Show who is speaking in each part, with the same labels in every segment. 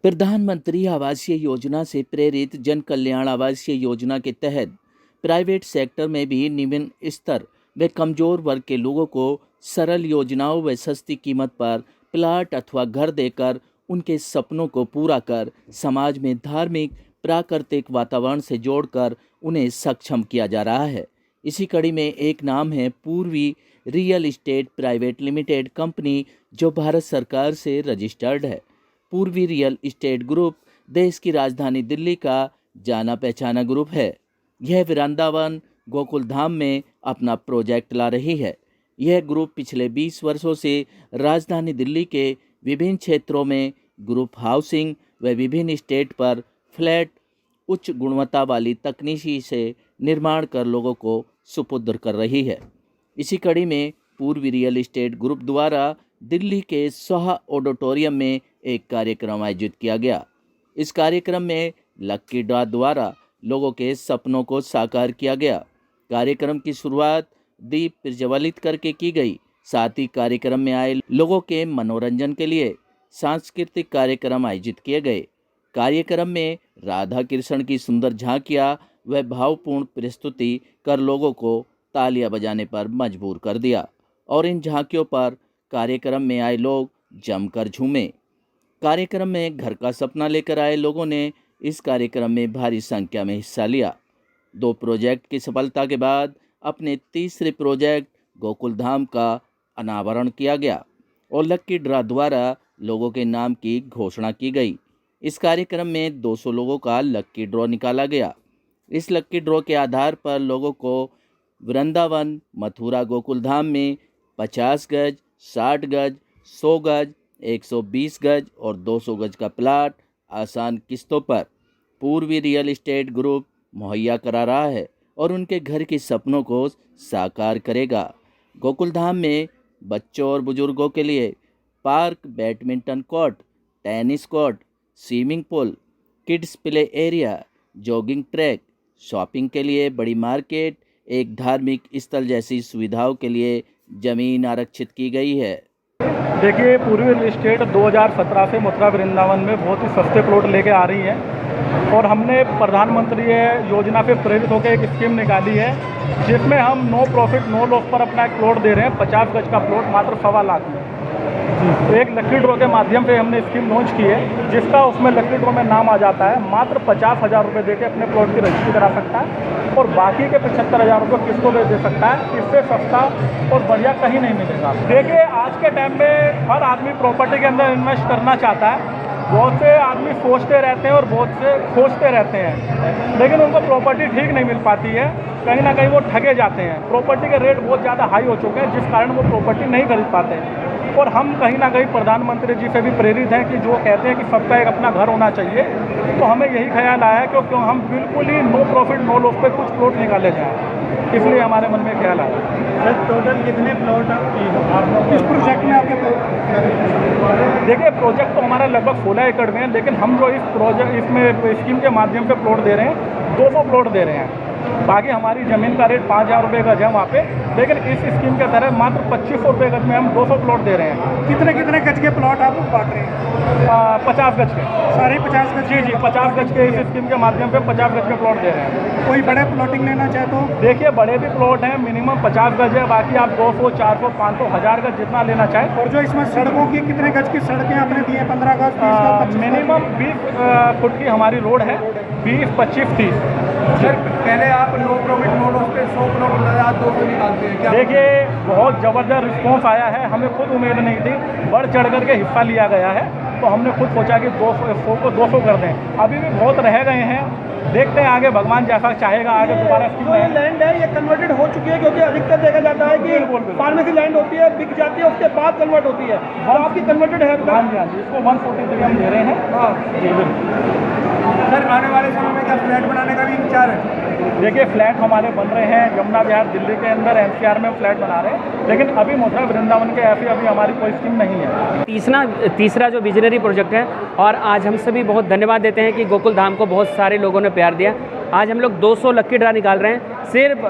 Speaker 1: प्रधानमंत्री आवासीय योजना से प्रेरित जन कल्याण आवासीय योजना के तहत प्राइवेट सेक्टर में भी निम्न स्तर व कमजोर वर्ग के लोगों को सरल योजनाओं व सस्ती कीमत पर प्लाट अथवा घर देकर उनके सपनों को पूरा कर समाज में धार्मिक प्राकृतिक वातावरण से जोड़कर उन्हें सक्षम किया जा रहा है। इसी कड़ी में एक नाम है पूर्वी real estate private limited company, जो भारत सरकार से रजिस्टर्ड है। पूर्वी रियल इस्टेट ग्रुप देश की राजधानी दिल्ली का जाना पहचाना ग्रुप है। यह वृंदावन गोकुल धाम में अपना प्रोजेक्ट ला रही है। यह ग्रुप पिछले 20 वर्षों से राजधानी दिल्ली के विभिन्न क्षेत्रों में ग्रुप हाउसिंग व विभिन्न स्टेट पर फ्लैट उच्च गुणवत्ता वाली तकनीकी से निर्माण कर लोगों को सुपुर्द कर रही है। इसी कड़ी में पूर्वी रियल इस्टेट ग्रुप द्वारा दिल्ली के सोहा ऑडिटोरियम में एक कार्यक्रम आयोजित किया गया। इस कार्यक्रम में लक्की ड्रॉ द्वारा लोगों के सपनों को साकार किया गया। कार्यक्रम की शुरुआत दीप प्रज्वलित करके की गई। साथ ही कार्यक्रम में आए लोगों के मनोरंजन के लिए सांस्कृतिक कार्यक्रम आयोजित किए गए। कार्यक्रम में राधा कृष्ण की सुंदर झांकियां व भावपूर्ण प्रस्तुति कर लोगों को तालियां बजाने पर मजबूर कर दिया और इन झांकियों पर कार्यक्रम में आए लोग जमकर झूमे। कार्यक्रम में घर का सपना लेकर आए लोगों ने इस कार्यक्रम में भारी संख्या में हिस्सा लिया। 2 प्रोजेक्ट की सफलता के बाद अपने तीसरे प्रोजेक्ट गोकुल धाम का अनावरण किया गया और लक्की ड्रॉ द्वारा लोगों के नाम की घोषणा की गई। इस कार्यक्रम में 200 लोगों का लक्की ड्रॉ निकाला गया। इस लक्की ड्रॉ के आधार पर लोगों को वृंदावन मथुरा गोकुल धाम में 50 गज, 60 गज, 100 गज, 120 गज और 200 गज का प्लाट आसान किस्तों पर पूर्वी रियल इस्टेट ग्रुप मुहैया करा रहा है और उनके घर के सपनों को साकार करेगा। गोकुल धाम में बच्चों और बुजुर्गों के लिए park, badminton court, tennis court, swimming pool, kids play area, jogging track, shopping के लिए बड़ी मार्केट, एक धार्मिक स्थल जैसी सुविधाओं के लिए जमीन आरक्षित की गई है।
Speaker 2: देखिए, पूर्वी रियल इस्टेट 2017 से मथुरा वृंदावन में बहुत ही सस्ते प्लॉट लेके आ रही है और हमने प्रधानमंत्री योजना पे प्रेरित होकर एक स्कीम निकाली है जिसमें हम नो प्रॉफिट नो लॉस पर अपना एक प्लॉट दे रहे हैं। 50 गज का प्लॉट मात्र 1.25 लाख में। एक लक्की ड्रॉ के माध्यम से हमने स्कीम लॉन्च की है, जिसका उसमें लक्की ड्रॉ में नाम आ जाता है। मात्र 50,000 रुपये देके अपने प्लॉट की रजिस्ट्री करा सकता है और बाकी के 75,000 रुपये किस्तों पे दे सकता है। इससे सस्ता और बढ़िया कहीं नहीं मिलेगा। देखिए, आज के टाइम में हर आदमी प्रॉपर्टी के अंदर इन्वेस्ट करना चाहता है। बहुत से आदमी सोचते रहते हैं और बहुत से खोजते रहते हैं, लेकिन उनको प्रॉपर्टी ठीक नहीं मिल पाती है। कहीं ना कहीं वो ठगे जाते हैं। प्रॉपर्टी के रेट बहुत ज़्यादा हाई हो चुके हैं, जिस कारण वो प्रॉपर्टी नहीं खरीद पाते हैं। और हम कहीं ना कहीं प्रधानमंत्री जी से भी प्रेरित हैं कि जो कहते हैं कि सबका एक अपना घर होना चाहिए, तो हमें यही ख्याल आया कि क्यों हम बिल्कुल ही नो प्रॉफिट नो लॉस पे कुछ प्लॉट निकाले जाएँ, इसलिए हमारे मन में ख्याल आया।
Speaker 3: सर, टोटल कितने प्लॉट इस प्रोजेक्ट में आपके?
Speaker 2: देखिए, प्रोजेक्ट तो हमारा लगभग 16 एकड़ में है, लेकिन हम जो इसमें स्कीम के माध्यम से प्लॉट दे रहे हैं, 200 प्लॉट दे रहे हैं। बाकी हमारी ज़मीन का रेट 5,000 रुपये गज है वहाँ पे, लेकिन इस स्कीम के तहत मात्र 2500 रुपये गज में हम 200 प्लॉट दे रहे हैं।
Speaker 3: कितने गज के प्लॉट आप बांट रहे हैं?
Speaker 2: 50 गज के।
Speaker 3: सारे 50 गज?
Speaker 2: जी, 50 गज के इस स्कीम के माध्यम से 50 गज के प्लॉट दे रहे हैं।
Speaker 3: कोई बड़े प्लॉटिंग लेना चाहे तो?
Speaker 2: देखिए, बड़े भी प्लॉट हैं, मिनिमम 50 गज है। बाकी आप 200, 400, 500, 1000 गज जितना लेना चाहें।
Speaker 3: और जो इसमें सड़कों की कितने गज की सड़कें आपने दी हैं? 15 गज, 30 गज?
Speaker 2: मिनिमम 20 फुट की हमारी रोड है, 20, 25, 30।
Speaker 4: सर, पहले आप नो प्रॉफिट नो लॉस पे 100 प्लॉट 200 निकालते हैं क्या?
Speaker 2: देखिए, बहुत ज़बरदस्त रिस्पॉन्स आया है। हमें खुद उम्मीद नहीं थी, बढ़ चढ़ करके हिस्सा लिया गया है, तो हमने खुद सोचा कि 200 को 200 कर दें। अभी भी बहुत रह गए हैं, देखते हैं आगे भगवान जैसा चाहेगा आगे दोबारा।
Speaker 4: जो ये लैंड है ये कन्वर्टेड हो चुकी है, क्योंकि अधिकतर देखा जाता है कि फार्मेसी लैंड होती है, बिक जाती है, उसके बाद कन्वर्ट होती है। तो आपकी कन्वर्टेड है?
Speaker 2: हाँ जी, हाँ जी, इसको 143 हम दे रहे हैं।
Speaker 4: हाँ
Speaker 2: जी, बिल्कुल।
Speaker 4: सर, आने वाले समय में क्या फ्लैट बनाने का भी विचार है?
Speaker 2: देखिए, फ्लैट हमारे बन रहे हैं यमुना विहार दिल्ली के अंदर, NCR में फ्लैट बना रहे हैं, लेकिन अभी मथुरा वृंदावन के ऐसी अभी हमारी कोई स्कीम नहीं है।
Speaker 5: तीसरा जो विजनरी प्रोजेक्ट है, और आज हम सभी बहुत धन्यवाद देते हैं कि गोकुल धाम को बहुत सारे लोगों ने प्यार दिया। आज हम लोग 200 लक्की ड्रॉ निकाल रहे हैं। सिर्फ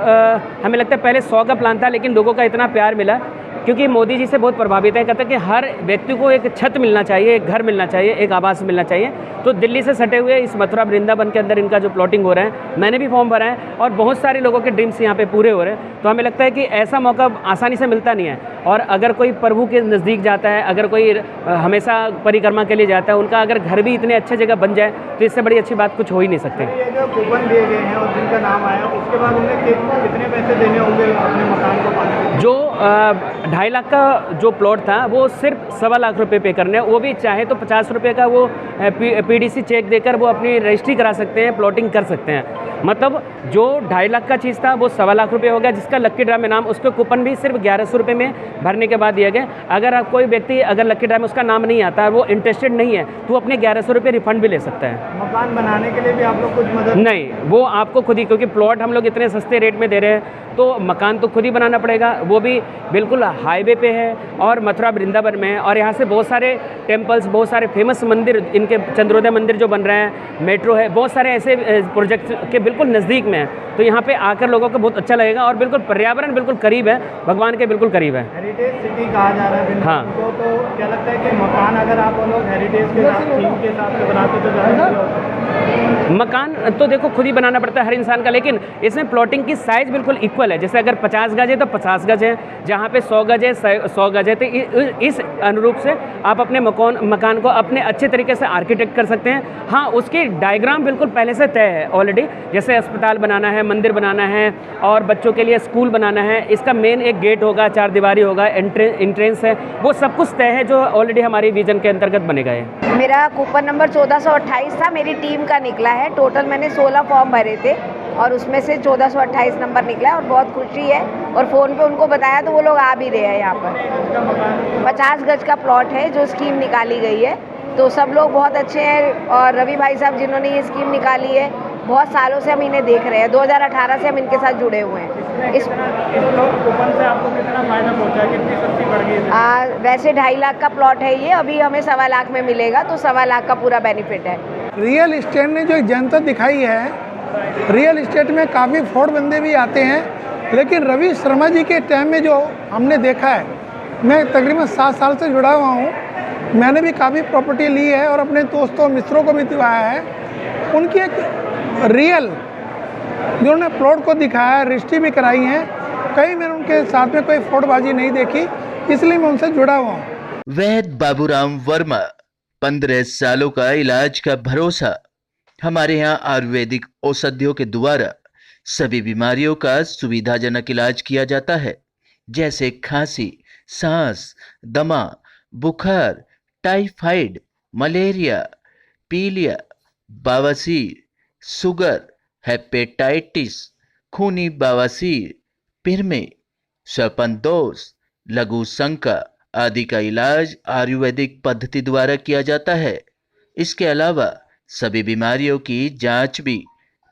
Speaker 5: हमें लगता है पहले 100 का प्लान था, लेकिन लोगों का इतना प्यार मिला क्योंकि मोदी जी से बहुत प्रभावित है। कहते हैं कि हर व्यक्ति को एक छत मिलना चाहिए, एक घर मिलना चाहिए, एक आवास मिलना चाहिए। तो दिल्ली से सटे हुए इस मथुरा वृंदावन के अंदर इनका जो प्लॉटिंग हो रहा है, मैंने भी फॉर्म भरा है और बहुत सारे लोगों के ड्रीम्स यहाँ पे पूरे हो रहे हैं। तो हमें लगता है कि ऐसा मौका आसानी से मिलता नहीं है। और अगर कोई प्रभु के नज़दीक जाता है, अगर कोई हमेशा परिक्रमा के लिए जाता है, उनका अगर घर भी इतने अच्छे जगह बन जाए तो इससे बड़ी अच्छी बात कुछ हो ही नहीं सकती।
Speaker 3: ये जो कूपन दिए गए हैं और जिनका नाम आया, उसके बाद उन्हें कितने पैसे देने होंगे अपने मकान को पाने के लिए?
Speaker 5: जो 2.5 लाख का जो प्लॉट था वो सिर्फ 1.25 लाख रुपए पे करने हैं। वो भी चाहे तो 50 रुपये का वो PDC चेक देकर वो अपनी रजिस्ट्री करा सकते हैं, प्लॉटिंग कर सकते हैं। मतलब जो 2.5 लाख का चीज़ था वो 1.25 लाख रुपये हो गया, जिसका लक्की ड्रा में नाम, उसके कूपन भी सिर्फ 1100 रुपये में भरने के बाद दिए गए। अगर आप कोई व्यक्ति अगर लक्की ड्रा में उसका नाम नहीं आता है, वो इंटरेस्टेड नहीं है, तो वो अपने 1100 रुपये रिफंड भी ले सकता है।
Speaker 3: मकान बनाने के लिए भी आप लोग कुछ मदद?
Speaker 5: नहीं, वो आपको खुद ही, क्योंकि प्लॉट हम लोग इतने सस्ते रेट में दे रहे हैं तो मकान तो खुद ही बनाना पड़ेगा। वो भी बिल्कुल हाईवे पे है और मथुरा वृंदावन में है। और यहाँ से बहुत सारे टेम्पल्स, बहुत सारे फेमस मंदिर, इनके चंद्रोदय मंदिर जो बन रहे हैं, मेट्रो है, बहुत सारे ऐसे प्रोजेक्ट के बिल्कुल नज़दीक में है। तो यहाँ पे आकर लोगों को बहुत अच्छा लगेगा और बिल्कुल पर्यावरण बिल्कुल करीब है, भगवान के बिल्कुल करीब है।
Speaker 3: हेरिटेज सिटी कहा जा रहा है वृंदावन
Speaker 5: हाँ।
Speaker 3: को, तो क्या लगता है कि मकान अगर आप लोग हेरिटेज के थीम के हिसाब से बनाते तो ज़्यादा
Speaker 5: मकान तो देखो खुद ही बनाना पड़ता है हर इंसान का, लेकिन इसमें प्लॉटिंग की साइज़ बिल्कुल इक्वल है। जैसे अगर 50 गज है तो 50 गज है, जहाँ पे 100 गज है 100 गज है। तो इस अनुरूप से आप अपने मकान को अपने अच्छे तरीके से आर्किटेक्ट कर सकते हैं। हाँ, उसकी डायग्राम बिल्कुल पहले से तय है ऑलरेडी। जैसे अस्पताल बनाना है, मंदिर बनाना है और बच्चों के लिए स्कूल बनाना है, इसका मेन एक गेट होगा, 4 दीवारी होगा, एंट्रेंस है, वो सब कुछ तय है जो ऑलरेडी हमारी विजन के अंतर्गत बनेगा। ये
Speaker 6: मेरा कूपन नंबर 1428 था, मेरी टीम का निकला है। टोटल मैंने 16 फॉर्म भरे थे और उसमें से 1428 नंबर निकला है और बहुत खुशी है। और फ़ोन पे उनको बताया तो वो लोग आ भी रहे हैं यहाँ पर। 50 गज का प्लॉट है जो स्कीम निकाली गई है, तो सब लोग बहुत अच्छे हैं। और रवि भाई साहब जिन्होंने ये स्कीम निकाली है, बहुत सालों से हम इन्हें देख रहे हैं, 2018 से हम इनके साथ जुड़े हुए हैं।
Speaker 3: इस कूपन से आपको कितना फ़ायदा पहुँचा है, कितनी सस्ती बढ़ गई है?
Speaker 6: वैसे 2.5 लाख का प्लॉट है ये, अभी हमें 1.25 लाख में मिलेगा, तो 1.25 लाख का पूरा बेनिफिट है।
Speaker 4: रियल इस्टेट ने जो एक जनता दिखाई है, रियल इस्टेट में काफ़ी फ्रॉड बंदे भी आते हैं, लेकिन रवि शर्मा जी के टाइम में जो हमने देखा है, मैं तकरीबन 7 साल से जुड़ा हुआ हूँ, मैंने भी काफ़ी प्रॉपर्टी ली है और अपने दोस्तों मित्रों को भी दिखाया है। उनकी एक रियल जो उन्होंने प्लॉट को दिखाया है, रजिस्ट्री भी कराई है, कहीं मैंने उनके साथ में कोई फ्रॉडबाजी नहीं देखी, इसलिए मैं उनसे जुड़ा हुआ हूँ।
Speaker 1: वैद्य बाबूराम वर्मा, 15 सालों का इलाज का भरोसा। हमारे यहाँ आयुर्वेदिक औषधियों के द्वारा सभी बीमारियों का सुविधाजनक इलाज किया जाता है, जैसे खांसी, सांस, दमा, बुखार, टाइफाइड, मलेरिया, पीलिया, बवासीर, शुगर, हेपेटाइटिस, खूनी बवासीर, पिरमे, श्वपनदोष, लघु शंका आदि का इलाज आयुर्वेदिक पद्धति द्वारा किया जाता है। इसके अलावा सभी बीमारियों की जांच भी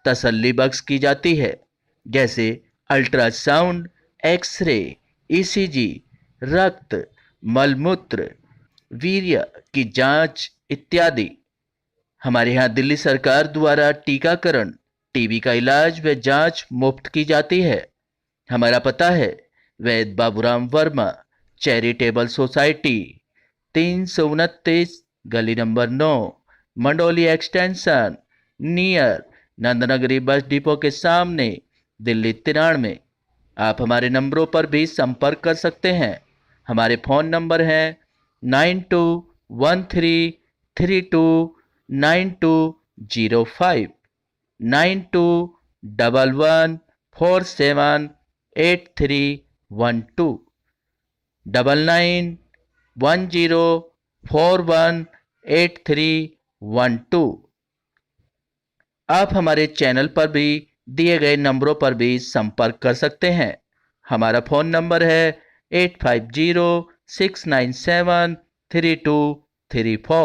Speaker 1: तसल्ली बख्श की जाती है, जैसे अल्ट्रासाउंड, एक्सरे, ECG, रक्त, मलमूत्र, वीर्य की जांच इत्यादि। हमारे यहाँ दिल्ली सरकार द्वारा टीकाकरण, टीबी का इलाज व जांच मुफ्त की जाती है। हमारा पता है वैद्य बाबूराम वर्मा, चैरिटेबल सोसाइटी, 329 गली number 9, Mandoli extension, near Nand Nagri bus depot के सामने, दिल्ली 93। आप हमारे नंबरों पर भी संपर्क कर सकते हैं। हमारे फ़ोन नंबर हैं 9213329205, 9211478312, 9910418312। आप हमारे चैनल पर भी दिए गए नंबरों पर भी संपर्क कर सकते हैं। हमारा फ़ोन नंबर है 8506973234।